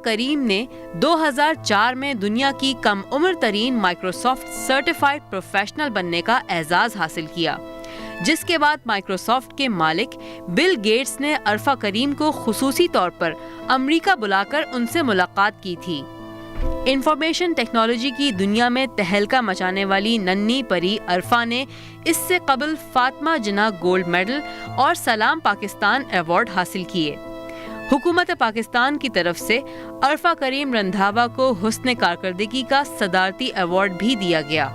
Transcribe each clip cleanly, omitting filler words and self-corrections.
करीम ने 2004 में दुनिया की कम उम्र तरीन माइक्रोसॉफ्ट सर्टिफाइड प्रोफेशनल बनने का एजाज हासिल किया, जिसके बाद माइक्रोसॉफ्ट के मालिक बिल गेट्स ने अरफा करीम को खुसूसी तौर पर अमेरिका बुलाकर उनसे मुलाकात की थी। इंफॉर्मेशन टेक्नोलॉजी की दुनिया में तहलका मचाने वाली नन्ही परी अरफा ने इससे कबल फातिमा जिन्ना गोल्ड मेडल और सलाम पाकिस्तान अवार्ड हासिल किए। हुकूमत पाकिस्तान की तरफ से अरफा करीम रंधावा को हुस्न कारकर्दगी का सदारती अवार्ड भी दिया गया।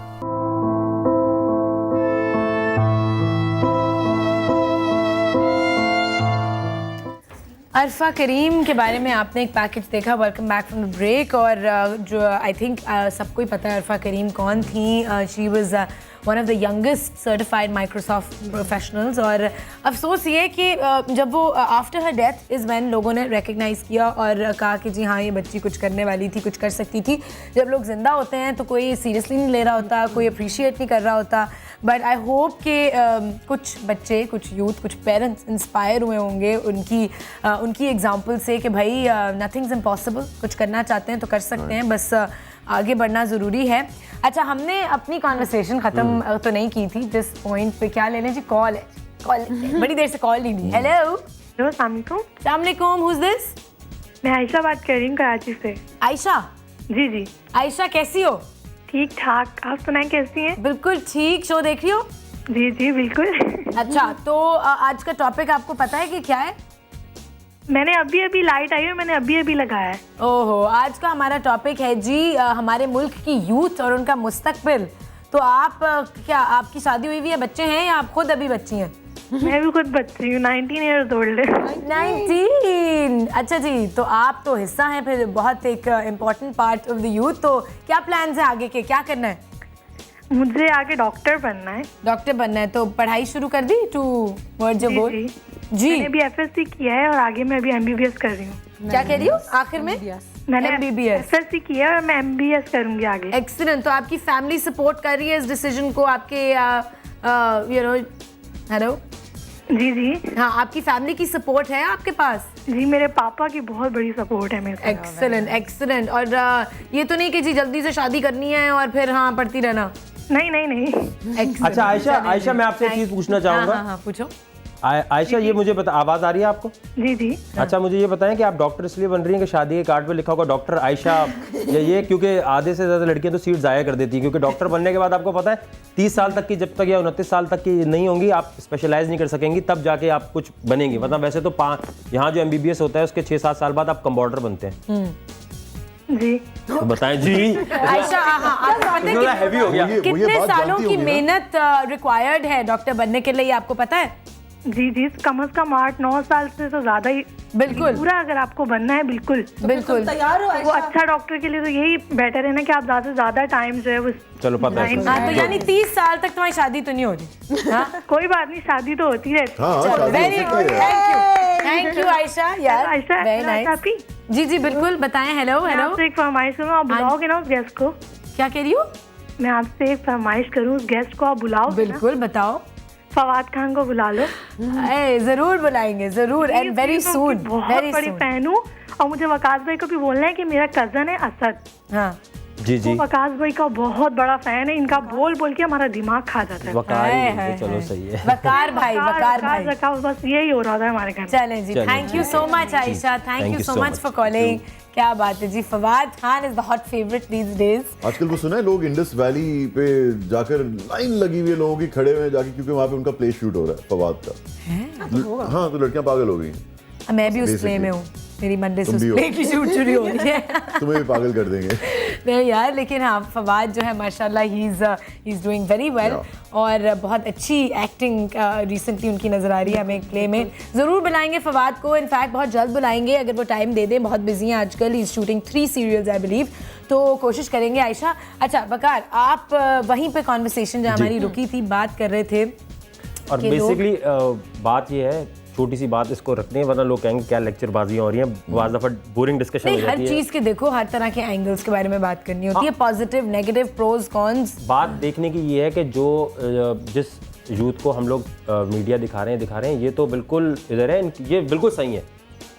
अरफा करीम के बारे में आपने एक पैकेज देखा, welcome back from the break, और जो आई थिंक सबको ही पता है अरफा करीम कौन थी। She was one of the youngest certified Microsoft professionals, और अफसोस ये कि जब वो after her death is when लोगों ने रिकग्नाइज़ किया और कहा कि जी हाँ, ये बच्ची कुछ करने वाली थी, कुछ कर सकती थी। जब लोग जिंदा होते हैं तो कोई सीरियसली नहीं ले रहा होता, कोई अप्रिशिएट नहीं कर रहा होता, बट आई होप कि कुछ बच्चे, कुछ यूथ, कुछ पेरेंट्स इंस्पायर हुए होंगे उनकी एग्जाम्पल से कि भाई नथिंग्स इम्पॉसिबल, कुछ करना चाहते हैं तो कर सकते हैं, बस आगे बढ़ना ज़रूरी है। अच्छा, हमने अपनी कॉन्वर्सेशन ख़त्म तो नहीं की थी, जिस पॉइंट पे क्या ले लें जी, कॉल है, बड़ी देर से कॉल नहीं ली। हेलो अस्सलाम वालेकुम, हु इज़ दिस? मैं आयशा बात कर रही हूँ कराची से। आयशा? जी जी। आयशा कैसी हो? ठीक ठाक, आप सुनाएं कैसी हैं? बिल्कुल ठीक। शो देख रही हो? जी जी बिल्कुल। अच्छा, तो आज का टॉपिक आपको पता है कि क्या है? मैंने अभी लाइट आई है, मैंने अभी लगाया है। ओहो, आज का हमारा टॉपिक है जी हमारे मुल्क की यूथ और उनका मुस्तकबिल। तो आप क्या, आपकी शादी हुई है, बच्चे हैं, या आप खुद अभी बच्ची हैं? मैं भी खुद बच्ची हूँ, 19 ईयर्स ओल्ड है। 19? अच्छा जी, तो आप तो हिस्सा हैं फिर बहुत एक important part of the youth. तो क्या प्लान्स है आगे के, क्या करना है? मुझे आगे डॉक्टर बनना है। डॉक्टर बनना है, तो पढ़ाई शुरू कर दी टू वर्ड जो बोल जी। मैंने अभी FSC किया है और आगे मैं अभी MBBS कर रही हूँ। क्या कह रही हूँ आखिर में? मैंने MBBS FSC किया है और मैं MBBS करूँगी आगे। एक्सीलेंट। तो आपकी फैमिली सपोर्ट कर रही है इस डिसीजन को, आपके यू नो, हेलो? जी जी हाँ, आपकी फैमिली की सपोर्ट है आपके पास? जी, मेरे पापा की बहुत बड़ी सपोर्ट है मेरे को। Excellent excellent. और ये तो नहीं कि जी जल्दी से शादी करनी है और फिर हाँ पढ़ती रहना? नहीं। अच्छा आयशा मैं आपसे एक चीज पूछना चाहूंगा। हाँ, पूछो। आयशा, ये मुझे बता, आवाज आ रही है आपको? जी जी। अच्छा, मुझे ये बताएं कि आप डॉक्टर इसलिए बन रही हैं कि शादी के कार्ड पे लिखा होगा डॉक्टर आयशा, या ये क्योंकि आधे से ज्यादा लड़कियां तो सीट जाया कर देती हैं, क्योंकि डॉक्टर बनने के बाद आपको पता है 30 साल तक की, जब तक या 29 साल तक की नहीं होंगी, आप स्पेशलाइज नहीं कर सकेंगी, तब जाके आप कुछ बनेंगी। मतलब वैसे तो यहाँ जो MBBS होता है उसके 6-7 साल बाद आप कंपाउंडर बनते हैं। जी तो बताएं जी। आयशा, इतना हैवी हो गया। कितने सालों की मेहनत रिक्वायर्ड है डॉक्टर बनने के लिए, आपको पता है? जी, कम से कम 8-9 साल से तो ज्यादा ही। बिल्कुल पूरा अगर आपको बनना है, बिल्कुल बिल्कुल तैयार हो। वो अच्छा डॉक्टर के लिए तो यही बेटर है ना कि आप ज्यादा से ज्यादा टाइम जो है वो। चलो पता है। हाँ, तो यानी 30 साल तक तुम्हारी शादी तो नहीं हो रही? हाँ, कोई बात नहीं, शादी तो होती है। Very good, thank you Ayesha यार, आयशा, वेरी नाइस। जी बिल्कुल, बताएं। हेलो मैं आपसे एक फरमाइश करूँ, आप बुलाओगे ना उस गेस्ट को? क्या कह रही हो? मैं आपसे एक फरमाइश करूँ, उस गेस्ट को आप बुलाओ। बिल्कुल, बताओ। फवाद खान को बुला लो। जरूर बुलाएंगे, जरूर, एंड वेरी सून। बहुत बड़ी फैन हूँ, और मुझे वकास भाई को भी बोलना है कि मेरा कजन है असद। हाँ जी जी। वो वकास भाई का बहुत बड़ा फैन है, इनका बोल के हमारा दिमाग खा जाता है। वकार ही, चलो सही है। वकार भाई, बस यही हो रहा था हमारे घर। चलें जी, thank you so much Ayesha, thank you so much for calling. क्या बात है जी, Fawad Khan is the hot favourite these days. आजकल वो सुना है, लोग इंडस वैली पे जाकर लाइन लगी हुई है लोगों की, खड़े हुए जाके, क्योंकि वहाँ पे उनका प्ले शूट हो रहा है फवाद का। हाँ, तो लड़कियां पागल हो गई। मैं भी उस प्ले में हूँ, मेरी मंडे से प्ले की शूट शुरू हो रही है। तुम्हें भी पागल कर देंगे। नहीं यार, लेकिन हाँ, फवाद जो है माशाल्लाह he is doing very well, और बहुत अच्छी एक्टिंग रिसेंटली उनकी नज़र आ रही है हमें एक प्ले में। ज़रूर बुलाएंगे फवाद को, इनफैक्ट बहुत जल्द बुलाएंगे अगर वो टाइम दे दें। बहुत बिजी हैं आजकल, he is shooting 3 serials I believe, तो कोशिश करेंगे आयशा। अच्छा वकार, आप वहीं पे कॉन्वर्सेशन जहाँ हमारी रुकी थी बात कर रहे थे, और बेसिकली बात ये है, छोटी सी बात इसको रखते हैं, वरना लोग कहेंगे क्या लेक्चरबाजियां हो रही हैं, बाज़ दफ़ा बोरिंग डिस्कशन हो जाती है। हर चीज़ के देखो, हर तरह के एंगल्स के बारे में बात करनी होती है, पॉजिटिव नेगेटिव, प्रोज कॉन्स। बात देखने की ये है कि जो जिस यूथ को हम लोग मीडिया दिखा रहे हैं, ये तो बिल्कुल इधर है, ये बिल्कुल सही है,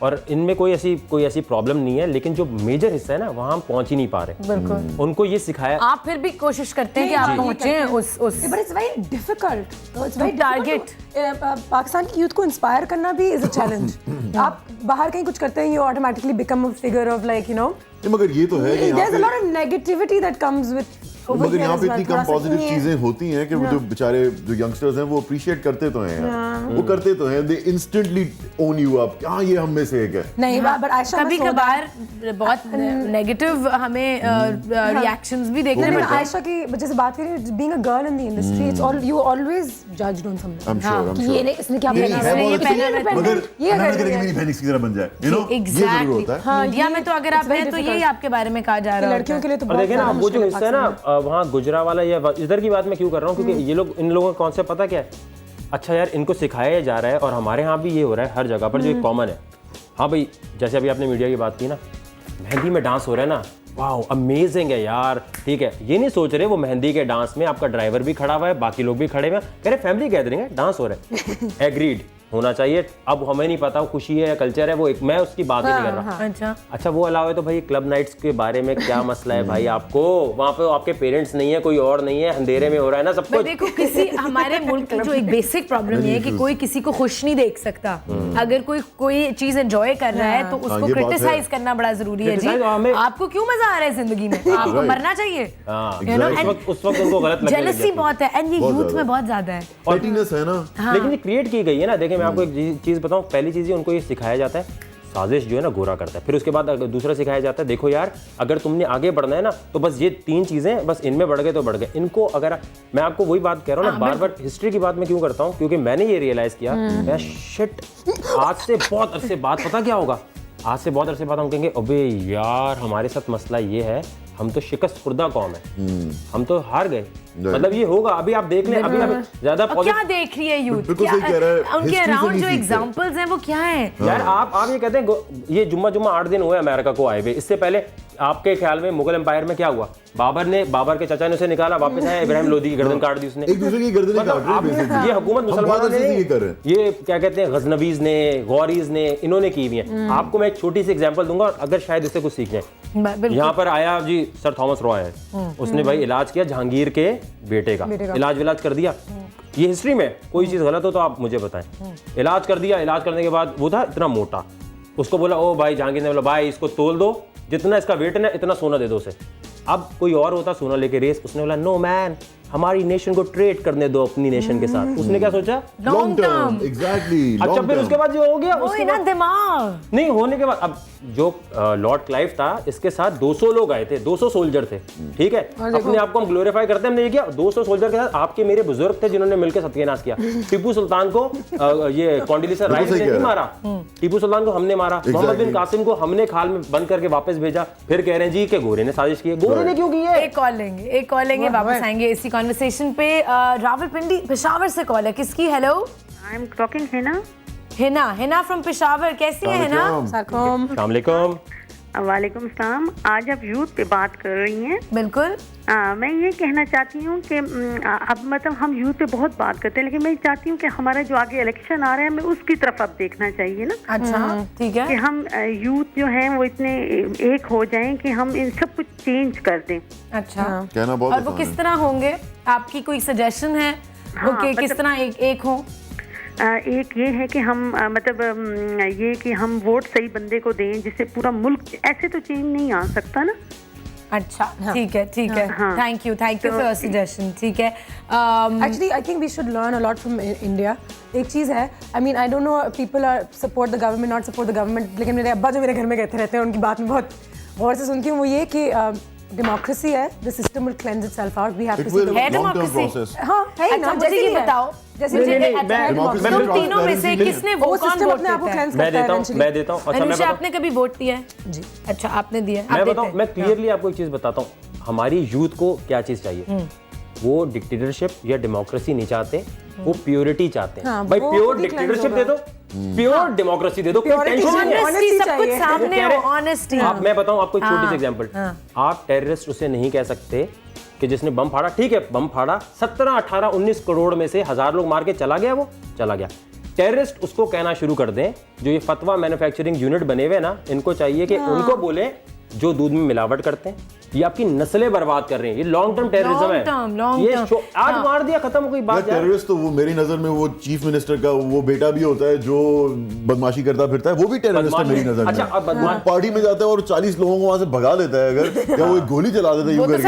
और इनमें कोई ऐसी प्रॉब्लम नहीं है, लेकिन जो मेजर हिस्सा है ना वहाँ हम पहुँच ही नहीं पा रहे। बिल्कुल। उनको ये सिखाया। आप फिर भी कोशिश करते हैं कि आप पहुंचे उस but it's very difficult, it's very target. Pakistan की यूथ को इंस्पायर करना भी इज अ चैलेंज। आप बाहर कहीं कुछ करते हैं, you automatically become a figure of like you know, मगर ये तो है कि there is a lot of negativity that comes with, मगर यहाँ पे इतनी कम पॉजिटिव चीजें होती हैं कि वो जो बेचारे जो यंगस्टर्स हैं वो अप्रिशिएट करते तो हैं यार, वो करते तो हैं, दे इंस्टेंटली ओन यू अप, क्या ये हम में से एक है। नहीं बट आयशा कभी कभार बहुत नेगेटिव हमें रिएक्शंस भी देखने लेकिन पड़ते हैं। आयशा की वजह से बात करें, being a girl in the industry, it's all you always judged on something. I am sure, कि ये इसने क्या नहीं, पहना है है, बहुत ये अच्छी, पहना है, मगर ये अना कर करें कि रही मेरी बहन इसकी तरह बन जाए, यू नो, ये जरूर होता है। हाँ, इंडिया में तो अगर आप it's very हैं तो यही difficult. आपके बारे में कहा जा रहा है लड़कियों के लिए तो और बहुत देखिए ना, ज़्यादा वो जो मुश्किल हिस्सा है ना वहाँ गुजरावाला या इधर की बात मैं क्यों कर रहा हूँ, क्योंकि ये लोग, इन लोगों का कॉन्सेप्ट पता क्या है, अच्छा यार इनको सिखाया जा रहा है और हमारे यहाँ भी ये हो रहा है हर जगह पर, जो एक कॉमन है। हाँ भाई, जैसे अभी आपने मीडिया की बात की ना, मेहंदी में डांस हो रहा है ना, वाह अमेजिंग है यार, ठीक है, ये नहीं सोच रहे वो मेहंदी के डांस में आपका ड्राइवर भी खड़ा हुआ है, बाकी लोग भी खड़े हुए हैं, कह रहे फैमिली गैदरिंग है, डांस हो रहा है, एग्रीड होना चाहिए। अब हमें नहीं पता वो खुशी है या कल्चर है, वो एक, मैं उसकी बात ही नहीं कर रहा। अच्छा वो अलावा है तो भाई क्लब नाइट्स के बारे में क्या मसला है भाई आपको, वहाँ पे आपके पेरेंट्स नहीं है, कोई और नहीं है, अंधेरे में हो रहा है ना सब कुछ। देखो किसी हमारे मुल्क की जो एक बेसिक प्रॉब्लम ये है कि कोई किसी को खुश नहीं देख सकता। अगर कोई चीज एंजॉय कर रहा है तो उसको ये बात क्रिटिसाइज है। करना बड़ा जरूरी है। जी Criticize हमें- आपको क्यों मजा आ रहा है जिंदगी में, आपको Right. मरना चाहिए। हाँ, You know, उस वक्त उनको गलत लगने लग जेलसी जाती है। बहुत है एंड ये बहुत यूथ ज्यादा। में बहुत ज्यादा है। पेटीनेस है ना। लेकिन ये क्रिएट की गई है ना। देखिए मैं आपको एक चीज़ बताऊं, पहली चीज़ उनको ये सिखाया जाता है, साजिश जो है ना गोरा करता है, फिर उसके बाद दूसरा सिखाया जाता है, देखो यार अगर तुमने आगे बढ़ना है ना तो बस ये 3 चीज़ें, बस इनमें बढ़ गए तो बढ़ गए। इनको अगर मैं आपको वही बात कह रहा हूँ ना, बार बार हिस्ट्री की बात मैं क्यों करता हूँ, क्योंकि मैंने ये रियलाइज़ किया, मैं शिट आज से बहुत अरसे बाद पता क्या होगा, आज से बहुत अरसे बाद हम कहेंगे अबे यार हमारे साथ मसला ये है, हम तो शिकस्त खुर्दा कौम है, हम तो हार गए। मतलब ये होगा, अभी आप देख लें, अभी ज्यादा और क्या देख रही है यूथ, बिल्कुल सही कह रहा है, उनके history से अराउंड नहीं जो सीखते। एग्जांपल्स हैं वो क्या हैं। यार आप ये कहते हैं ये जुम्मा 8 दिन हुए अमेरिका को आए हुए, इससे पहले आपके ख्याल में मुगल एम्पायर में क्या हुआ, बाबर के चाचा ने उसे निकाला, वापस आया, इब्राहिम लोदी की गर्दन काट दी उसने। एक दूसरे की गर्दनें काट रहे हैं basically। ये हुकूमत हम मुसलमानों बहुत ने अच्छे से नहीं, ये कर रहे हैं। ये क्या कहते हैं गजनवीज ने, गौरीज ने, इन्होंने की हुई है। आपको मैं एक छोटी सी एग्जांपल दूंगा, और अगर शायद इससे कुछ सीख जाए। यहाँ पर आया जी सर थॉमस रॉय है, उसने भाई इलाज किया जहांगीर के बेटे का, इलाज कर दिया। ये हिस्ट्री में कोई चीज गलत हो तो आप मुझे बताएं। इलाज कर दिया, इलाज करने के बाद वो था इतना मोटा, उसको बोला ओ भाई, जहांगीर ने बोला भाई इसको तोल दो, जितना इसका वेट है ना इतना सोना दे दो उसे। अब कोई और होता सोना लेके रेस, उसने बोला नो मैन, हमारी नेशन को ट्रेड करने दो अपनी नेशन के साथ। उसने क्या सोचा, लॉन्ग टर्म, एग्जैक्टली। अच्छा फिर उसके बाद जो हो गया, उसके बाद दिमाग नहीं होने के बाद, अब जो लॉर्ड क्लाइव था इसके साथ 200 लोग आए थे, 200 सोल्जर थे, ठीक है। अपने आप को हम ग्लोरीफाई करते हैं, हमने ये किया 200 सोल्जर के साथ आपके मेरे बुजुर्ग थे जिन्होंने मिलकर सत्यानाश किया। टिप्पू सुल्तान को ये कॉन्डोलीसा राइस ने नहीं मारा, टिप्पू सुल्तान को हमने मारा, मोहम्मद बिन कासिम को हमने खाल में बंद करके वापस भेजा, फिर कह रहे हैं जी कि गोरे ने साजिश की है। गोरे ने क्यों की है? एक कॉल लेंगे वापस आएंगे इसी कॉन्वर्सेशन पे। रावलपिंडी पेशावर से कॉल है, किसकी? Hello, I am talking Hina from Peshawar. कैसी है हिना? अस्सलाम वालेकुम। वालेकुम सलाम। आज आप यूथ पे बात कर रही हैं। बिल्कुल। मैं ये कहना चाहती हूँ कि अब मतलब हम यूथ पे बहुत बात करते हैं, लेकिन मैं चाहती हूँ कि हमारा जो आगे इलेक्शन आ रहा है हमें उसकी तरफ अब देखना चाहिए ना। अच्छा ठीक कि है। हम यूथ जो हैं वो इतने एक हो जाएं कि हम इन सब कुछ चेंज कर दें। अच्छा, कहना बहुत और वो आसान किस है। तरह होंगे? आपकी कोई सजेशन है वो कि किस तरह एक हो? एक ये है कि हम ये कि हम वोट सही बंदे को दें जिससे पूरा मुल्क, ऐसे तो चेंज नहीं आ सकता ना। अच्छा ठीक है thank you for your suggestion. ठीक है, Actually, I think we should learn a lot from India. एक चीज़ है, I mean, I don't know, people are support the government, not support the government, लेकिन मेरे अब्बा जो मेरे घर में कहते रहते हैं, उनकी बात में बहुत गौर से सुनती हूँ, वो ये कि democracy है, the system will cleanse itself out. We have It to see will the है long term democracy? process। हाँ है अच्छा, ना, मुझे जैसे ये ही है। बताओ, जैसे मुझे मुझे अच्छा, democracy तुम में तीनों में से transparency किसने वो वो कौन सिस्टम वोट अपने आप को देता है? cleanse मैं करता है देता हूँ eventually. मैं देता हूँ। अच्छा मैं अनुषा, बताऊँ, आपने कभी वोट दिया है? जी। अच्छा, आपने दिया है? मैं आप बताऊँ, देते मैं हैं? क्लियरली आपको एक चीज बताता हूँ, हमारी यूथ को क्या चीज चाहिए। वो डिक्टेटरशिप या डेमोक्रेसी नहीं चाहते, वो प्योरिटी चाहते हैं। हाँ, भाई वो प्योर खुद ही cleanse डिक्टेटरशिप दे दो, प्योर डेमोक्रेसी दे दो, कोई Purity टेंशन नहीं है। Honesty Honesty, सब कुछ चाहिए। सामने वो कह हो, रहे- honesty। आप, मैं बताऊं आपको एक छोटी सी हाँ, एग्जांपल, हाँ। आप टेररिस्ट उसे नहीं कह सकते कि जिसने बम फाड़ा, ठीक है बम फाड़ा, 17, 18, 19 करोड़ में से 1000 लोग मार के चला गया, वो चला गया। टेररिस्ट उसको कहना शुरू कर दें। जो ये फतवा मैन्युफैक्चरिंग यूनिट बने हुए ना, इनको चाहिए कि उनको बोले जो दूध में मिलावट करते हैं, ये आपकी नस्लें बर्बाद कर रहे हैं, ये लॉन्ग टर्म टेररिज्म है। ये आज मार दिया, खत्म हो गई बात। टेररिस्ट तो वो मेरी नजर में वो चीफ मिनिस्टर का वो बेटा भी होता है जो बदमाशी करता फिरता है, वो भी टेररिस्ट है मेरी नजर में। अच्छा, अब बदमाश पार्टी में जाता है और 40 लोगों को वहां से भगा देता है अगर, या वो एक गोली चला देता है यूं करके।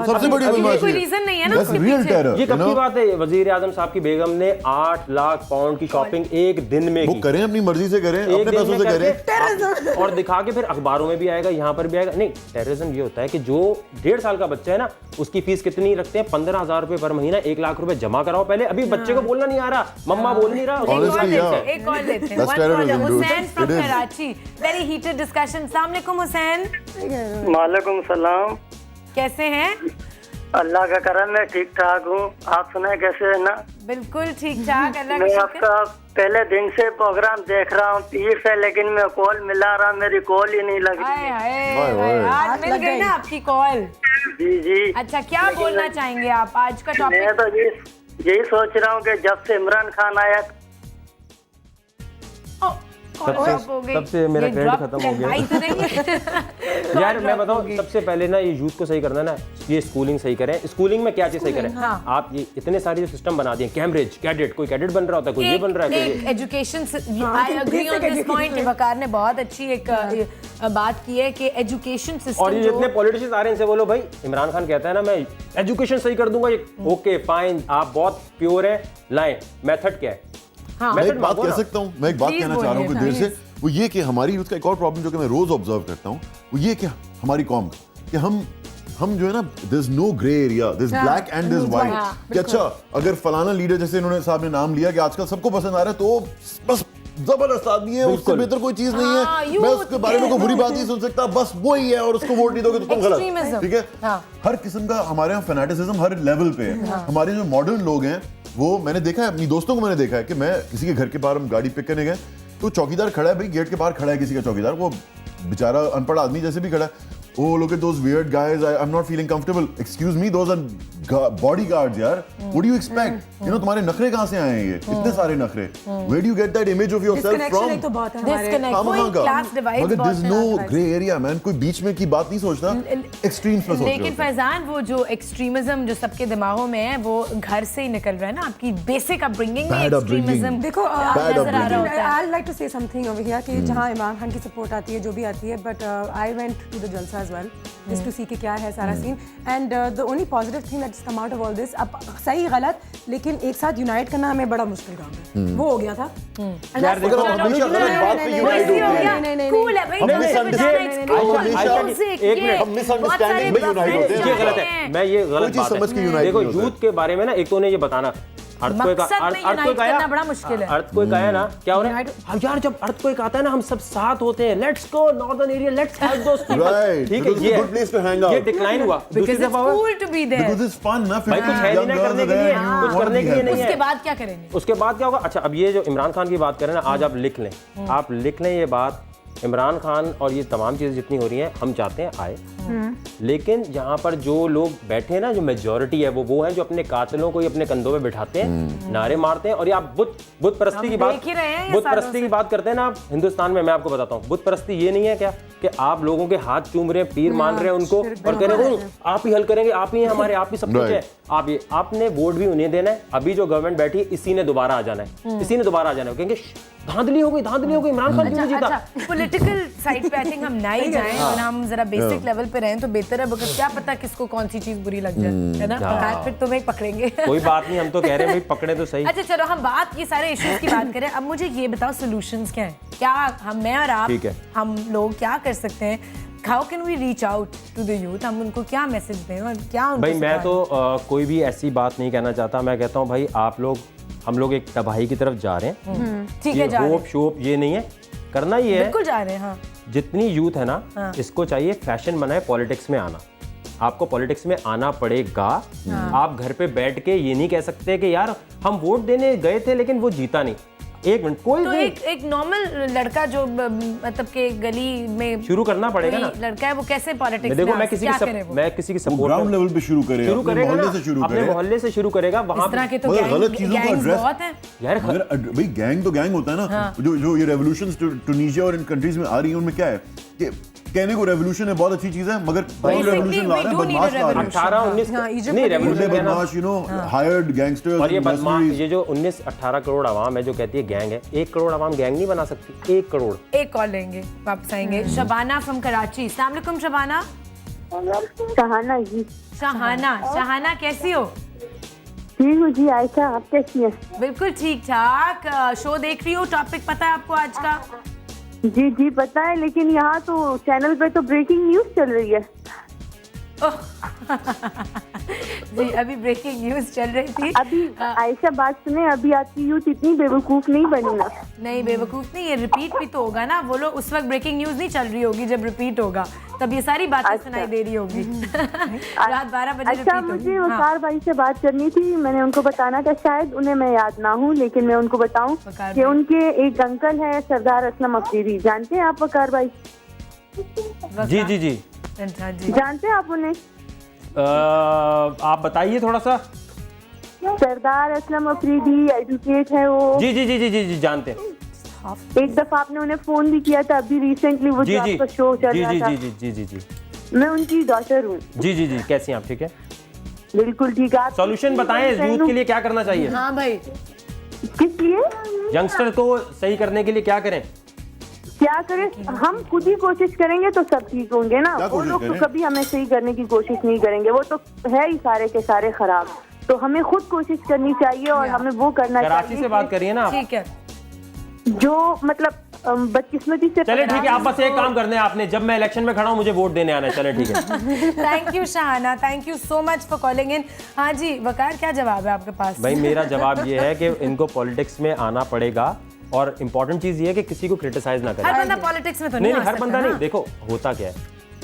सबसे बड़ी बदमाशी, कोई रीजन नहीं है ना उसके रियल पीछे। टेरर। ये कब की बात है? वजीर आजम साहब की बेगम ने 8 लाख पाउंड की शॉपिंग एक दिन में वो की। करें, अपनी मर्जी से करें, अपने पैसों से करें और दिखा के फिर अखबारों में भी आएगा, यहाँ पर भी आएगा। नहीं, टेररिज्म ये होता है कि जो 1.5 साल का बच्चा है ना, उसकी फीस कितनी रखते हैं? 15,000 रुपए पर महीना, 1 लाख रुपए जमा कराओ पहले। अभी बच्चे को बोलना नहीं आ रहा, मम्मा बोल नहीं रहा। Honestly, yeah. एक कॉल लेते हैं। That's terrorism, dude. Hussain from It is. Karachi. Very heated discussion. अस्सलाम वालेकुम हुसैन, वालेकुम सलाम। कैसे हैं? अल्लाह का करम है, ठीक ठाक हूँ। आप सुनाए कैसे है ना? बिल्कुल ठीक ठाक, अल्लाह मैं का शुक्र। आपका पहले दिन से प्रोग्राम देख रहा हूँ पीर से, लेकिन मैं कॉल मिला रहा, मेरी कॉल ही नहीं लग हाय रही। हाय हाय। आज मिल गई ना आपकी कॉल। जी जी। अच्छा, क्या बोलना चाहेंगे आप? आज का मैं टॉपिक तो यही सोच रहा हूँ कि जब से इमरान खान आया, सबसे मेरा क्रेडिट खत्म हो गया। यार मैं बताऊं, सबसे पहले ना ये यूथ को सही करना है ना, ये स्कूलिंग सही करें। स्कूलिंग में क्या चीज सही करें? आप ये इतने सारे सिस्टम बना दिए, कैम्ब्रिज, कैडेट, कोई कैडेट बन रहा होता है, कोई ये बन रहा है, कोई education. I agree on this point. Waqar ने बहुत अच्छी एक बात की है कि एजुकेशन सिस्टम। और ये जितने पॉलिटिशियंस आ रहे हैं इनसे बोलो भाई, इमरान खान कहता है ना मैं एजुकेशन सही कर दूंगा, ओके फाइन, आप बहुत प्योर है, लाएं, मेथड क्या है? मैं एक बात कह सकता हूँ, मैं एक बात कहना चाह रहा हूँ कुछ देर से, वो ये कि हमारी यूथ का एक और प्रॉब्लम जो कि मैं रोज ऑब्जर्व करता हूँ, वो ये कि हमारी कौम कि हम जो है ना, there's no gray area, there's black and there's white। कि अच्छा, अगर फलाना लीडर जैसे इन्होंने साहब ने नाम लिया कि आजकल सबको पसंद आ रहा है, तो बस जबरदस्त आदमी है, उससे बेहतर कोई चीज नहीं है, मैं उसके बारे में कोई बुरी बात नहीं सुन सकता, बस वही है और उसको वोट नहीं दोगे तो तुम गलत। ठीक है, हर किस्म का हमारे यहाँ फैनेटिसिज्म हर लेवल पे है। हमारे जो मॉडर्न लोग हैं, वो मैंने देखा है, अपनी दोस्तों को मैंने देखा है कि मैं किसी के घर के बाहर हम गाड़ी पिक करने गए, तो चौकीदार खड़ा है भाई, गेट के बाहर खड़ा है किसी का चौकीदार, वो बेचारा अनपढ़ आदमी जैसे भी खड़ा है। Oh, look at those weird guys. I'm not feeling comfortable. Excuse me, those are bodyguards, यार. What do you expect? You know, तुम्हारे नखरे कहाँ से आए हैं ये? इतने सारे नखरे. Where do you get that image of yourself from? तो बहुत है हमारे। मगर there's no gray area, man. कोई बीच में की बात नहीं सोचता. Extremes पे सोच रहे लेकिन फैजान, वो जो एक्सट्रीमिज्म जो सबके दिमागों में है, वो घर से ही निकल रहा है ना। आपकी बेसिक अपब्रिंगिंग में एक्सट्रीमिज्म देखो, नजर आ रहा होता है। I'd like to say something over here कि जहाँ इमरान खान की सपोर्ट आती है, जो भी आती है, but I went to the jalsa as well, just to see कि क्या है सारा scene, and the only positive thing that's come out of all this, अब सही गलत लेकिन एक साथ यूनाइट करना हमें बड़ा मुश्किल काम है, वो हो गया था। यार देखो, हम हमेशा गलत बात पे यूनाइट होते हैं। कूल है भाई, हम मिसअंडरस्टैंडिंग में यूनाइट होते हैं। ये गलत है, मैं ये गलत बात समझ के है। यूनाइट देखो, नहीं होता है। यूथ के बारे में ना, एक तो उन्हें ये बताना, अर्थक्वेक आया, बड़ा मुश्किल है। अर्थक्वेक आया ना, क्या हो रहा है? यार जब अर्थक्वेक आता है ना, हम सब साथ होते हैं, let's go northern area, let's help those people. ठीक है, ये good place to hang out. ये डिक्लाइन हुआ। दूसरी दफा हुआ, cool to be there. Because it's fun ना, फिर भाई कुछ है नहीं करने के लिए, कुछ करने के लिए नहीं है। उसके बाद क्या करेंगे? उसके बाद क्या होगा? अच्छा, अब ये जो इमरान खान की बात करें ना, आज आप लिख लें, आप लिख लें ये बात, इमरान खान और ये तमाम चीज़ें जितनी हो रही हैं, हम चाहते हैं आए, लेकिन यहाँ पर जो लोग बैठे हैं ना, जो मेजॉरिटी है, वो है जो अपने कातिलों को ही अपने कंधों पे बिठाते हैं, नारे मारते हैं। और ये आप बुत परस्ती की बात करते हैं ना आप हिंदुस्तान में। मैं आपको बताता हूँ, बुत परस्ती ये नहीं है क्या कि आप लोगों के हाथ चूम रहे हैं, पीर मान रहे हैं उनको और कह रहे हैं आप ही हल करेंगे, आप ही हैं हमारे, आप ही सब कुछ है। आपने वोट भी उन्हें देना है। अभी जो गवर्नमेंट बैठी है, इसी ने दोबारा आ जाना है, इसी ने दोबारा आ जाना है। कहेंगे धांधली हो गई, इमरान खान क्यों जीता? पॉलिटिकल साइड पे आई थिंक हम ना ही जाएं और हम जरा बेसिक लेवल पे रहें तो बेहतर है, बगैर क्या पता किसको कौन सी चीज बुरी लग जाए, है ना? फिर तुम्हें पकड़ेंगे। कोई बात नहीं, हम तो कह रहे हैं भाई पकड़े तो सही। अच्छा चलो, हम बात ये सारे इश्यूज की बात करें। अब मुझे ये बताओ, सॉल्यूशंस क्या हैं? क्या मैं और आप, हम लोग क्या कर सकते हैं? How can we reach out to the youth? हम उनको क्या मैसेज दें और क्या उनको भाई मैं तो कोई भी ऐसी बात नहीं कहना चाहता। मैं कहता हूँ भाई, आप लोग, हम लोग एक तबाही की तरफ जा रहे हैं। ठीक है, जा रहे हैं। होप शोप ये नहीं है, करना ये है, बिल्कुल जा रहे हैं। हाँ, जितनी यूथ है ना, इसको चाहिए फैशन बनाए पॉलिटिक्स में आना। आपको पॉलिटिक्स में आना पड़ेगा। आप घर पे बैठ के ये नहीं कह सकते कि यार हम वोट देने गए थे लेकिन वो जीता नहीं। एक मिनट कोई तो नहीं। एक नॉर्मल लड़का जो मतलब के गली में शुरू करना पड़ेगा ना। लड़का है वो कैसे पॉलिटिक्स देखो मैं क्या किसी की सपोर्ट ग्राउंड लेवल पे शुरू करे, शुरू अपने करेगा मोहल्ले ना, से शुरू अपने करे। मोहल्ले से शुरू करेगा वहां इस तरह के तो मगर गलत चीजों को गैंग्स address- बहुत हैं। यार अगर भाई गैंग तो गैंग होता है ना। जो ये रेवोल्यूशंस टूनिशिया और इन कंट्रीज में आ रही है उनमें क्या है कि कहने को रेवोल्यूशन है बहुत अच्छी चीज है, मगर कौन रेवोल्यूशन ला रहा है? बदमाश ला रहे हैं। 18-19 हाँ, इजिप्ट नहीं में बुढ़े रेवोल्यूशन बदमाश, हायर्ड गैंगस्टर्स और ये बदमाश ये जो 19-18 करोड़ आवाम है जो कहती है गैंग है, 1 करोड़ आवाम गैंग नहीं बना सकती। 1 करोड़। एक कॉल लेंगे वापस आएंगे। शबाना फ्रॉम कराची। अस्सलाम वालेकुम शबाना। शहाना जी। शहाना कैसी हो? ठीक हूँ जी। आयशा आप कैसी हैं? बिल्कुल ठीक ठाक। शो देख रही हो? टॉपिक पता है आपको आज का? जी जी पता है, लेकिन यहाँ तो चैनल पे तो ब्रेकिंग न्यूज चल रही है। जी अभी ब्रेकिंग न्यूज चल रही थी। अभी आयशा बात सुने, अभी आपकी यूथ इतनी बेवकूफ नहीं बनी ना। नहीं बेवकूफ नहीं, ये रिपीट भी तो होगा ना। वो लोग उस वक्त ब्रेकिंग न्यूज नहीं चल रही होगी, जब रिपीट होगा तब ये सारी बातें सुनाई दे रही होगी। रात 12 बजे अच्छा रिपीट मुझे होगी। वकार भाई से बात करनी थी। मैंने उनको बताना था, शायद उन्हें मैं याद ना हूँ, लेकिन मैं उनको बताऊं वकार कि भाई। उनके एक अंकल है सरदार असलम अफरीदी। जानते हैं आप वकार भाई? जी जी जी अच्छा जी। जानते हैं आप उन्हें? आप बताइए थोड़ा सा। सरदार असलम अफरीदी एडवोकेट है वो। जी जी जी जी जी जी जानते हैं। एक दफा आपने उन्हें फोन भी किया था, अभी रिसेंटली वो जी जो जी आपका शो चल जी रहा जी था। जी जी जी जी जी मैं उनकी डॉटर हूँ। जी जी जी कैसी हैं आप? ठीक है। बिल्कुल ठीक है। आप सॉल्यूशन बताएं यूथ के लिए क्या करना चाहिए? हाँ भाई किस लिए यंगस्टर को सही करने के लिए क्या करें? क्या करें? हम खुद ही कोशिश करेंगे तो सब ठीक होंगे ना। क्या वो कोशिश लोग तो करें? कभी हमें सही करने की कोशिश नहीं करेंगे, वो तो है ही सारे के सारे खराब। तो हमें खुद कोशिश करनी चाहिए और हमें वो करना कराची चाहिए से बात करिए ना आप। ठीक है। जो मतलब बदकिस्मती से। चले ठीक है, आप बस एक काम करने हैं आपने, जब मैं इलेक्शन में खड़ा हूँ मुझे वोट देने आना है। चले ठीक है। Thank you Shahana, thank you so much for calling in. हाँ जी वकार क्या जवाब है आपके पास? भाई मेरा जवाब ये है कि इनको पॉलिटिक्स में आना पड़ेगा और इम्पोर्टेंट चीज ये है कि किसी को क्रिटिसाइज ना हर करें। बंदा पॉलिटिक्स में तो नहीं नहीं नहीं आ हर सकता बंदा ना। नहीं। देखो होता क्या है,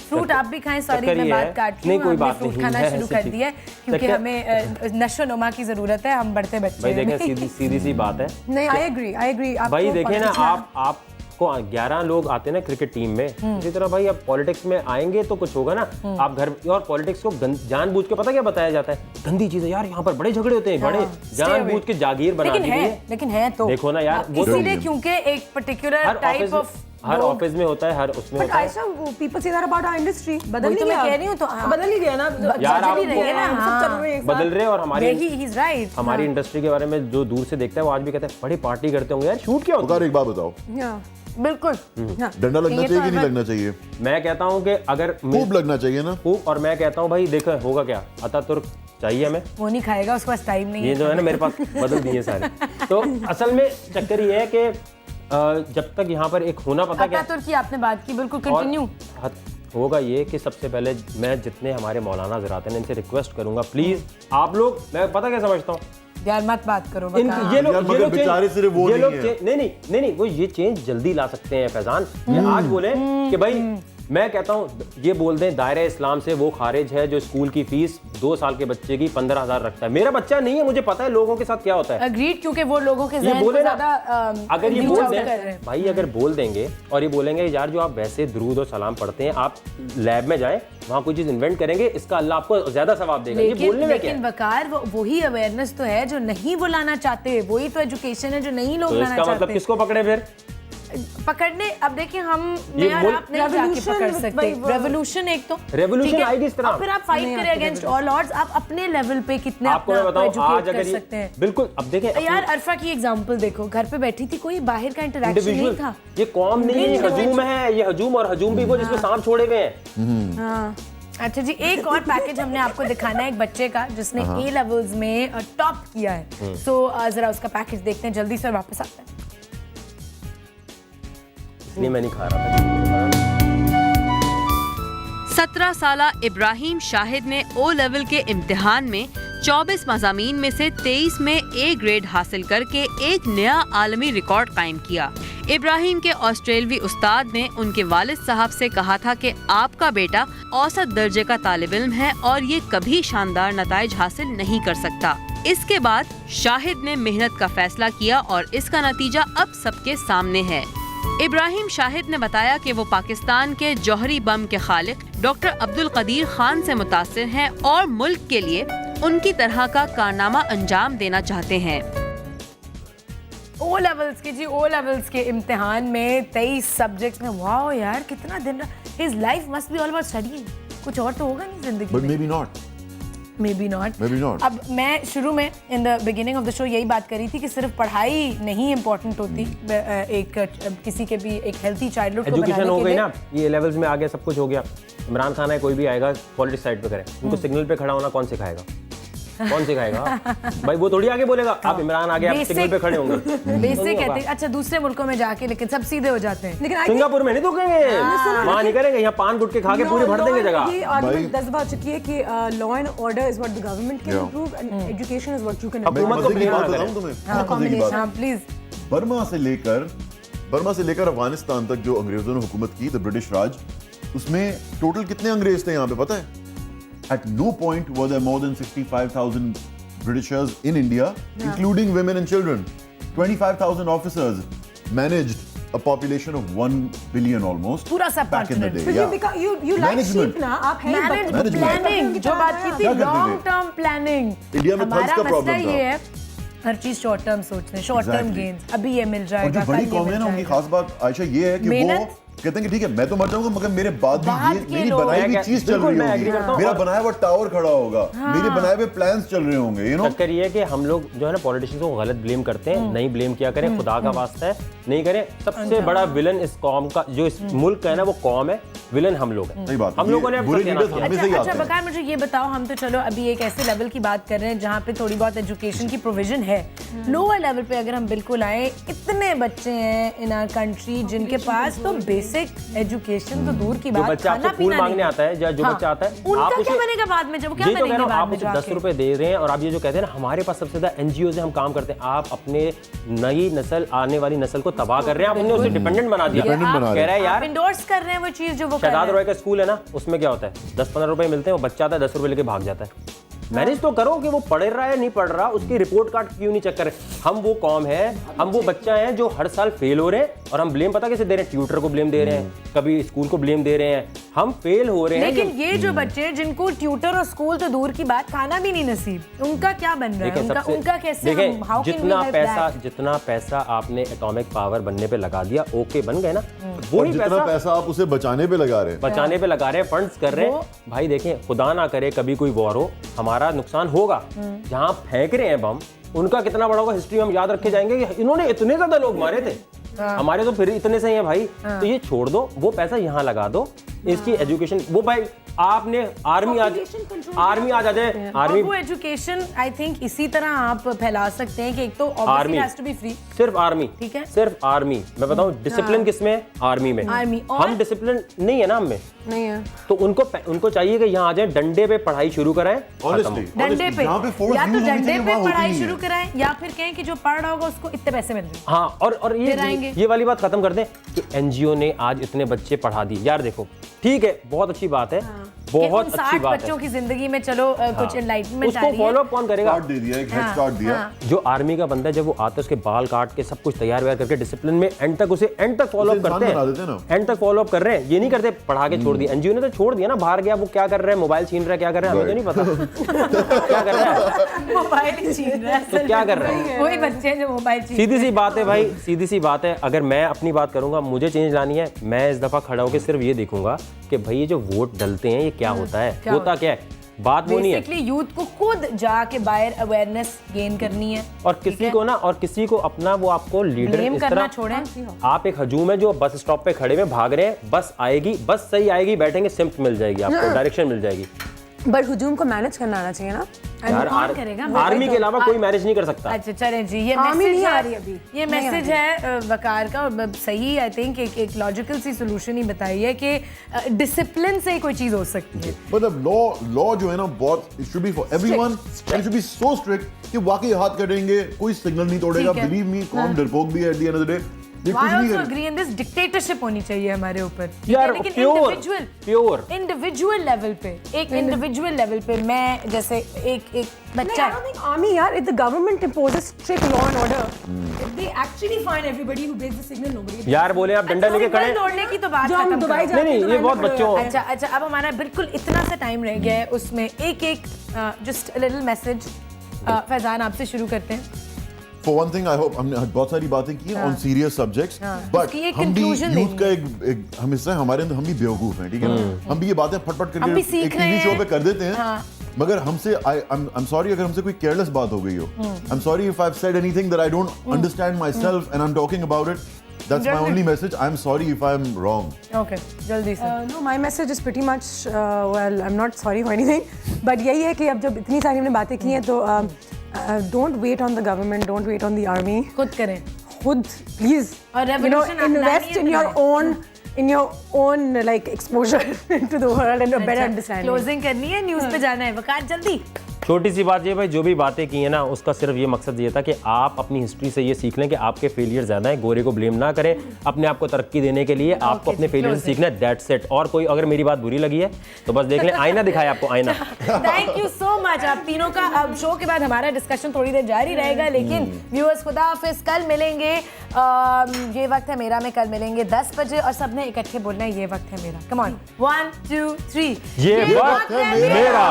फ्रूट आप भी खाएं। सॉरी चक्कर मैं ये बात है- काट रही नहीं, हूँ। कोई हमने बात फ्रूट नहीं खाना है, शुरू ऐसी कर चीज। दिया है क्योंकि चक्कर- हमें नशो नुमा की जरूरत है। हम बढ़ते बच्चे भाई हैं। देखें सीधी सी बात है। नहीं, आई एग्री। भाई देखें ना आपको 11 लोग आते हैं ना क्रिकेट टीम में, इसी तरह भाई अब पॉलिटिक्स में आएंगे तो कुछ होगा ना। आप घर और पॉलिटिक्स को जानबूझ के पता क्या बताया जाता है? गंदी चीज है यार, यहाँ पर बड़े झगड़े होते हैं, बड़े जानबूझ के जागीर बना दी गई है। लेकिन है तो देखो ना यार, वो तो इसीलिए क्योंकि एक पर्टिकुलर टाइप ऑफ हर ऑफिस में होता है, हर उसमें बट होता है। आयशा पीपल से अबाउट आवर इंडस्ट्री बदल वही तो नहीं मैं गया। कह रही हूँ तो हाँ। बदल ही गया ना यार बदल ही आपको- रही है ना, हम सब चल रहे हैं एक साथ। बदल रहे और हमारी ही इज राइट। हमारी इंडस्ट्री के बारे में जो दूर से देखता है वो आज भी कहता है बड़ी पार्टी करते होंगे यार, शूट क्या होता है? एक बात बताओ, हाँ। बिल्कुल। डंडा लगना ये तो चाहिए कि नहीं अगर- लगना चाहिए? मैं कहता हूँ कि अगर खूब लगना चाहिए ना। खूब, और मैं कहता हूँ भाई देखो होगा क्या, अतातुर्क चाहिए हमें। वो नहीं खाएगा, उसके पास टाइम नहीं ये है। जो है ना मेरे पास बदल दिए सारे। तो असल में चक्कर ये है कि जब तक यहाँ पर एक होना पता क्या अतातुर्क की आपने बात की, बिल्कुल और कंटिन्यू। होगा ये कि सबसे पहले मैं जितने हमारे मौलाना हज़रात हैं इनसे रिक्वेस्ट करूंगा प्लीज आप लोग, मैं पता क्या समझता हूँ यार मत बात करो ये बता। लोग यार, मगर बेचारे सिर्फ वो ये नहीं लोग है। नहीं वो ये चेंज जल्दी ला सकते हैं फैजान। ये आज बोले कि भाई मैं कहता हूँ ये बोल दें दायरे इस्लाम से वो खारिज है जो स्कूल की फीस 2 साल के बच्चे की 15,000 रखता है। मेरा बच्चा नहीं है, मुझे पता है लोगों के साथ क्या होता है। अग्रीड, क्योंकि वो लोगों के ये ज़हन को बोले ना, ज़्यादा अगर ये reach बोल out कर रहे दें हैं। भाई, अगर बोल देंगे और ये बोलेंगे यार जो आप वैसे दुरूद और सलाम पढ़ते हैं आप लैब में जाएं वहां कोई चीज इन्वेंट करेंगे, इसका अल्लाह आपको ज्यादा सवाब देगा। ये बोलने में क्या लेकिन है? वकार वही अवेयरनेस तो है जो नहीं वो लाना चाहते, वही तो एजुकेशन है जो नहीं लोग तो लाना इसका मतलब चाहते। किसको पकड़े फिर? पकड़ने, अब देखिए हम ये मैं और मुल्क- आप नहीं जाके Revolution पकड़ with सकते। by- रेवोल्यूशन एक तो Revolution ठीक है? आएगी इस तरह। और फिर आप फाइट करें अगेंस्ट ऑल ऑड्स, आप अपने लेवल पे कितने आपको अपने मैं आप को बताऊं आज एजुकेट अगर कर ये सकते हैं। बिल्कुल, अब देखें यार अरफा की एग्जांपल देखो, घर पे बैठी थी, कोई बाहर का इंटरेक्शन नहीं था। ये कौम नहीं है, ये Individual। हजूम है, ये हजूम और हजूम भी वो जिसमें सांप छोड़े गए हैं। हाँ। अच्छा जी, एक और पैकेज हमने आपको दिखाना है एक बच्चे का जिसने ए लेवल्स में टॉप किया है। सो जरा उसका पैकेज देखते हैं जल्दी से, वापस आते हैं। इसलिए मैं नहीं खा रहा था। 17 साला इब्राहिम शाहिद ने ओ लेवल के इम्तिहान में 24 मज़ामीन में से 23 में ए ग्रेड हासिल करके एक नया आलमी रिकॉर्ड कायम किया। इब्राहिम के ऑस्ट्रेलवी उस्ताद ने उनके वालिद साहब से कहा था कि आपका बेटा औसत दर्जे का तालिब इल्म है और ये कभी शानदार नताइज हासिल नहीं कर सकता। इसके बाद शाहिद ने मेहनत का फैसला किया और इसका नतीजा अब सबके सामने है। इब्राहिम शाहिद ने बताया कि वो पाकिस्तान के जौहरी बम के खालिक डॉक्टर अब्दुल कदीर खान से मुतासिर हैं और मुल्क के लिए उनकी तरह का कारनामा अंजाम देना चाहते हैं। ओ लेवल्स के इम्तिहान में 23 सब्जेक्ट में, वाओ यार कितना दिन। His life must be all about studying, कुछ और तो होगा नहीं जिंदगी बट में। May be not. अब मैं शुरू में in the beginning of the show यही बात करी थी कि सिर्फ पढ़ाई नहीं इम्पोर्टेंट होती, एक किसी के भी एक हेल्थी चाइल्डहुड को एजुकेशन हो बनाने गई के ना, लिए। ये लेवल्स में आ गया, सब कुछ हो गया। इमरान खान है, कोई भी आएगा पॉलिटिक्स साइड पे करे, उनको सिग्नल पे खड़ा होना कौन सिखाएगा? कौन सिखाएगा भाई? वो थोड़ी आगे बोलेगा आप इमरान आ गया, आप सिग्नल पे खड़े होंगे। बेसिक कहते हैं। अच्छा दूसरे मुल्कों में जाके लेकिन सब सीधे हो जाते हैं। लेकिन सिंगापुर में नहीं रुकेंगे, वहाँ नहीं करेंगे, यहाँ पान गुटके खा के पूरी भर देंगे जगह। ये आर्गुमेंट 10 बार चुकी है कि law and order is what the government can improve and education is what you can मैं हुकूमत को मजे की बात प्रेरणा बताऊं तुम्हें, बहुत मजे की बात। हाँ प्लीज। बर्मा से लेकर अफगानिस्तान तक जो अंग्रेजों ने हुकूमत की, द ब्रिटिश राज, उसमें टोटल कितने अंग्रेज थे यहाँ पे पता है? At no point were there more than 65,000 Britishers in India, including women and children. 25,000 officers managed a population of 1 billion almost. पूरा back in the day. subcontinent. you like sheep ना, आप हैं Management. प्लानिंग जो बात की थी, क्या करते थे? Long term planning. इंडिया में thugs हमारा का मसला problem ये था। है हर चीज शॉर्ट टर्म सोचते हैं, शॉर्ट टर्म Exactly. गेन्स, अभी ये मिल और जाएगा, जो बड़ी कल ये कौम है मिल ना, उनकी जाएगा। खास बात आयशा ये है कि वो मेहनत। कहते हैं कि ठीक है मैं तो मर जाऊंगा मगर मेरे बाद बाद भी ये के मेरी लोग- बनाई हुई चीज चल बिल्कुल, रही मैं agree होगी, करता हूं। मेरा और- बनाया हुआ टावर खड़ा होगा, मेरे बनाए हुए प्लान्स चल रहे होंगे, यू नो। चक्कर ये है कि हम लोग जो है ना पॉलिटिशियंस को गलत ब्लेम करते हैं, नहीं ब्लेम किया करें, खुदा का वास्ता है नहीं करें। सबसे बड़ा विलन इस कौम का, जो इस मुल्क का है ना, वो कौम है, विलन हम लोग हैं। सही बात है, हम लोगों ने बुरे अब लीडर्स सत्यानाश हमें से ही अच्छा आते हैं। बकार मुझे ये बताओ, हम तो चलो अभी एक ऐसे लेवल की बात कर रहे हैं जहाँ पे थोड़ी बहुत एजुकेशन की प्रोविजन है। लोअर लेवल पे अगर हम बिल्कुल आए, इतने बच्चे हैं इन आवर कंट्री जिनके पास तो बेसिक एजुकेशन तो दूर की जो बात, बच्चा आपसे खाना फूल पीना मांगने नहीं। आता है, या जो हाँ, बच्चा आता है, उनका आप क्या उसे- बनेगा बाद में, जब वो क्या यही तो कह बनेंगे रहा हूं, बाद आप में उसे 10 जाके? रुपए दे रहे हैं और आप ये जो कहते हैं ना हमारे पास सबसे ज्यादा एनजीओ से हम काम करते हैं, आप अपने नई नस्ल, आने वाली नस्ल को तबाह कर रहे हैं, आपने उसे डिपेंडेंट बना दिया। Dependent बना रहे कह रहा है आप यार, इंडोर्स कर रहे हैं वो चीज जो वो कर शहजाद रहे रॉय का स्कूल है ना, उसमें क्या होता है 10-15 रुपए मिलते हैं, वो बच्चा आता है 10 रुपए लेके भाग जाता है। मैनेज तो करो कि वो पढ़ रहा है नहीं पढ़ रहा, उसकी रिपोर्ट कार्ड क्यों नहीं चेक कर रहे। हम वो कौम है, हम वो बच्चा है जो हर साल फेल हो रहे हैं और हम ब्लेम पता कैसे दे रहे हैं? ट्यूटर को ब्लेम दे रहे हैं, कभी स्कूल को ब्लेम दे रहे हैं, हम फेल हो रहे हैं। लेकिन ये जो बच्चे जिनको ट्यूटर और स्कूल तो दूर की बात, खाना भी नहीं नसीब, उनका क्या बन रहा है? देखें, उनका सबसे- उनका कैसे देखें, हम- how can we जितना help पैसा that? जितना पैसा आपने एटॉमिक पावर बनने पे लगा दिया, ओके बन गए ना, और वही जितना पैसा आप उसे बचाने पे लगा रहे हैं, बचाने पे लगा रहे हैं, फंड्स कर रहे हैं। भाई देखें, खुदा ना करे कभी कोई वॉर हो, हमारा नुकसान होगा। जहां फेंक रहे हैं बम, उनका कितना बड़ा होगा, हिस्ट्री में हम याद रखे जाएंगे कि इन्होंने इतने ज्यादा लोग मारे थे, हमारे तो फिर इतने सही हैं भाई। तो ये छोड़ दो, वो पैसा यहाँ लगा दो, इसकी एजुकेशन, वो भाई आपने आर्मी आ जाए, आर्मी और वो एजुकेशन आई थिंक इसी तरह आप फैला सकते हैं कि एक तो obviously army has to be free। सिर्फ आर्मी, ठीक है। सिर्फ आर्मी। मैं बताऊं डिसिप्लिन किसमें है? आर्मी में। आर्मी और- हम डिसिप्लिन नहीं है ना हमें, नहीं है। तो उनको चाहिए कि यहाँ आ जाए, डंडे पे पढ़ाई शुरू कराएं। Honestly, डंडे पे जहाँ पे force या तो use होनी डंडे चाहिए, पे वहाँ होती पढ़ाई नहीं है। शुरू कराएं या फिर कहें कि जो पढ़ रहा होगा उसको इतने पैसे मिल रहे हैं। हाँ, और फिर आएंगे। ये वाली बात खत्म कर दें कि एनजीओ ने आज इतने बच्चे पढ़ा दिए। यार देखो, ठीक है, बहुत अच्छी बात है, कि उन बहुत 60 अच्छी बात बच्चों है। की जिंदगी में चलो कुछ एनलाइटमेंट आ उसको रही है। फॉलो अप कौन करेगा? स्टार्ट दे दिया, एक हेड स्टार्ट दिया। जो आर्मी का बंदा है, जब वो आता है उसके बाल काट के सब कुछ तैयार व्यार करके डिसिप्लिन में एंड तक फॉलो अप उसे करते इंसान बना देते हैं हैं, ना। एंड तक फॉलो अप कर रहे हैं। ये नहीं करते पढ़ा के छोड़ दिया। एनजीओ ने तो छोड़ दिया ना, बाहर गया, वो क्या कर रहा है, मोबाइल छीन रहा है, क्या कर रहा है हमें तो नहीं पता क्या कर रहा है, मोबाइल ही छीन रहा है तो असल क्या में। कर रहे हैं? वही बच्चे हैं जो मोबाइल छीन सीधी सी बात है भाई, सीधी सी बात है। अगर मैं अपनी बात करूंगा, मुझे चेंज लानी है, मैं इस दफा खड़ा होकर सिर्फ ये देखूंगा कि भाई ये जो वोट डलते हैं ये क्या होता है, होता क्या है। बात वो नहीं है, बेसिकली यूथ को खुद जाके बाहर अवेयरनेस गेन करनी है और किसी को ना, और किसी को अपना, वो आपको लीडर ब्लेम इस करना तरह, छोड़ें। आप एक हजूम है जो बस स्टॉप पे खड़े में भाग रहे हैं, बस आएगी, बस सही आएगी, बैठेंगे, सिम्प मिल जाएगी आपको, डायरेक्शन मिल जाएगी। बट हुजूम को मैनेज करना आना चाहिए ना। यार कौन करेगा? आर्मी के अलावा कोई मैनेज नहीं कर सकता। अच्छा चलें जी, ये आर्मी मैसेज नहीं आ है, रही अभी। ये नहीं आ मैसेज है वकार का, और सही आई थिंक एक लॉजिकल सी सोल्यूशन ही बताई है कि डिसिप्लिन से कोई चीज हो सकती है। मतलब लॉ जो है ना, बहुत it should be for everyone, and should be so strict कि वाकई हाथ कटेंगे, कोई सिग्नल नहीं तोड़ेगा। ठीक है। बिलीव मी, कौन डरपोक भी है at the end of the day. ये I कुछ नहीं also करे। agree in this dictatorship होनी चाहिए हमारे ऊपर। यार, लेकिन pure। इंडिविजुअल लेवल पे, एक इंडिविजुअल लेवल पे मैं जैसे एक बच्चा I don't think army, yaar, if the government imposes strict law and order, if they actually find everybody who breaks the signal, nobody. यार बोले आप डंडा लेके खड़े दौड़ने की तो बात जो हम खत्म दुबई करो। जाते नहीं, हैं तो ये बहुत मैंने बच्चों अच्छा अच्छा, अब हमारा बिल्कुल इतना सा टाइम रह गया है, उसमें एक जस्ट लिटिल मैसेज। फैजान आपसे शुरू करते हैं। For one thing, I hope हमने बहुत सारी बातें की हैं on serious subjects, but उसकी एक हम भी conclusion youth का एक हम इससे हमारे अंदर हम भी बेवकूफ हैं, ठीक है ना? हम भी ये बातें फटफट हम भी करके सीख एक रहे टीवी शो हैं। पे कर देते हैं, मगर हमसे I'm sorry अगर हमसे कोई careless बात हो गई हो. I'm sorry if I've said anything that I don't understand myself and I'm talking about it. That's my only message. I'm sorry if I'm wrong. Okay, जल्दी से। No, my message is pretty much well, I'm not sorry for anything, but यही है कि अब जब इतनी सारी हमने बातें की हैं तो don't wait on the government, don't wait on the army. खुद करें। खुद please, और you know, revolution अपनानी invest है in your तुम्हें। own like exposure to the world and a better understanding. Closing करनी है, न्यूज़ पे जाना है, वकार जल्दी। छोटी सी बात ये भाई, जो भी बातें की है ना उसका सिर्फ ये मकसद ये था कि आप अपनी हिस्ट्री से ये सीख लें कि आपके फेलियर ज़्यादा है, गोरे को ब्लेम ना करें, अपने आप को तरक्की देने के लिए आपको अपने फेलियर से सीखना है, दैट्स इट। और कोई अगर मेरी बात बुरी लगी है तो बस देख लें, आईना दिखाए आपको, आईना। थैंक यू सो मच आप तीनों का। अब शो के बाद हमारा डिस्कशन थोड़ी देर जारी रहेगा, लेकिन व्यूअर्स खुदा हाफिज, कल मिलेंगे। ये वक्त है मेरा में, कल मिलेंगे 10 बजे और सबने इकट्ठे बोलना है ये वक्त है मेरा। कम ऑन, 1 2 3 ये वक्त है मेरा।